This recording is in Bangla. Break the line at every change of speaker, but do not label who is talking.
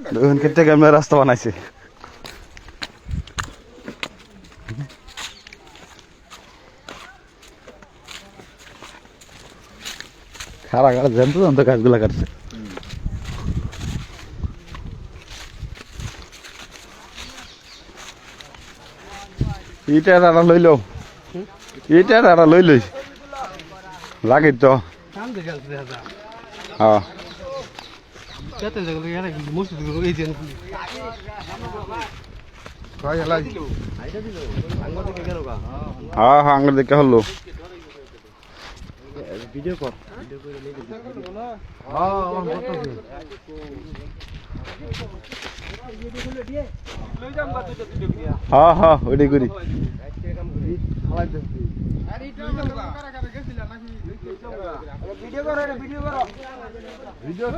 ওখান থেকে আমরা রাস্তা বানাইছি। খারা খারা জানতো জানতো গাছগুলা কাটছে। ইটা দাদা লইল, ইটা দাদা লইল লাগে তো। হ্যাঁ হ্যাঁ হ্যাঁ আঙ্গুর দেখে হলো। ভিডিও কর, হ্যাঁ হ্যাঁ ওইটাই করি। ভিডিও করো, ভিডিও করো, ভিডিও